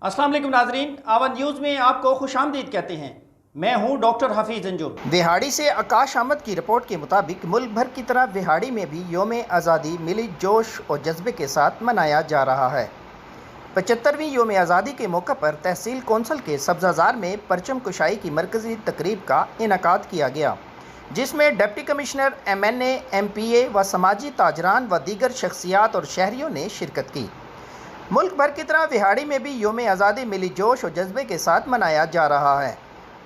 अस्सलाम वालेकुम नाजरीन, आवन न्यूज़ में आपको खुशामदीद कहते हैं। मैं हूं डॉक्टर हफीज़ अंजुम। विहाड़ी से आकाश अहमद की रिपोर्ट के मुताबिक मुल्क भर की तरह विहाड़ी में भी योम आज़ादी मिली जोश और जज्बे के साथ मनाया जा रहा है। 75वीं योम आज़ादी के मौके पर तहसील कौंसल के सब्ज़ाज़ार में परचम कुशाई की मरकज़ी तकरीब का इनेकाद किया गया, जिसमें डिप्टी कमिश्नर MNA MPA व समाजी ताजरान व दीगर शख्सियात और शहरियों ने शिरकत की। मुल्क भर की तरह विहाड़ी में भी योम आज़ादी मिली जोश और जज्बे के साथ मनाया जा रहा है।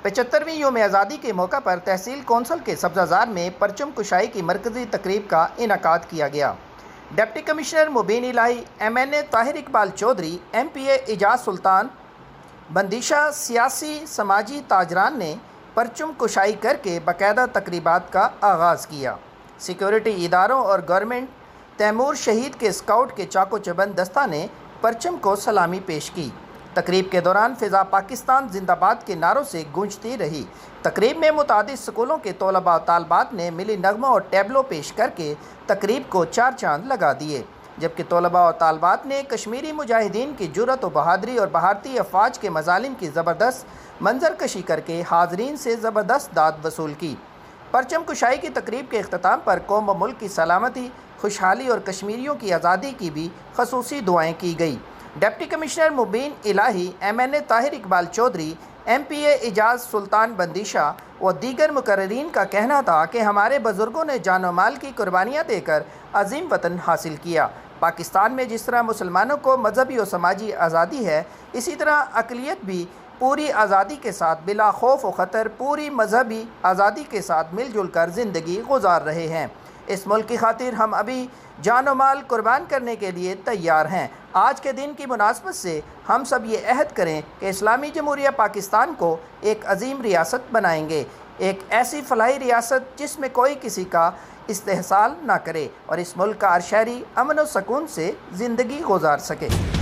75वीं योम आज़ादी के मौका पर तहसील कौंसल के सब्ज़ाज़ार में परचम कुशाई की मरकज़ी तकरीब का इनेकाद किया गया। डिप्टी कमिश्नर मुबीन इलाही, MNA ताहिर इकबाल चौधरी, MPA एजाज सुल्तान, बंदिशा सियासी समाजी ताजरान ने परचम कुशाई करके बाकायदा तकरीबात का आगाज़ किया। सिक्योरिटी इदारों और गवर्नमेंट तैमूर शहीद के स्काउट के चाको चबंद दस्ता ने परचम को सलामी पेश की। तकरीब के दौरान फ़िज़ा पाकिस्तान जिंदाबाद के नारों से गूंजती रही। तकरीब में मुतादिद स्कूलों के तलबा और तालबात ने मिली नगमों और टैबलो पेश करके तकरीब को चार चांद लगा दिए, जबकि तलबा और तालबात ने कश्मीरी मुजाहिदीन की जुर्रत और बहादुरी और भारतीय अफवाज के मजालिम की ज़बरदस्त मंजरकशी करके हाज़रीन से ज़बरदस्त दाद वसूल की। परचम कुशाई की तकरीब के अख्ताम पर कौम व मुल्क की सलामती, खुशहाली और कश्मीरियों की आज़ादी की भी खसूसी दुआएँ की गई। डिप्टी कमिश्नर मुबीन इलाही, MNA ताहिर इकबाल चौधरी, MPA एजाज सुल्तान बंदिशा व दीगर मुकर्ररीन का कहना था कि हमारे बुज़ुर्गों ने जान व माल की कुर्बानियाँ देकर अजीम वतन हासिल किया। पाकिस्तान में जिस तरह मुसलमानों को मजहबी और समाजी आज़ादी है, इसी तरह अक़लियत भी पूरी आज़ादी के साथ बिला खौफ व ख़तर पूरी मजहबी आज़ादी के साथ मिलजुल कर ज़िंदगी गुजार रहे हैं। इस मुल्क की खातिर हम अभी जान व माल कुर्बान करने के लिए तैयार हैं। आज के दिन की मुनासबत से हम सब ये अहद करें कि इस्लामी जमहूरिया पाकिस्तान को एक अजीम रियासत बनाएंगे, एक ऐसी फलाही रियासत जिसमें कोई किसी का इस्तेहसाल ना करे और इस मुल्क का हर शहरी अमन व सकून से ज़िंदगी गुजार सके।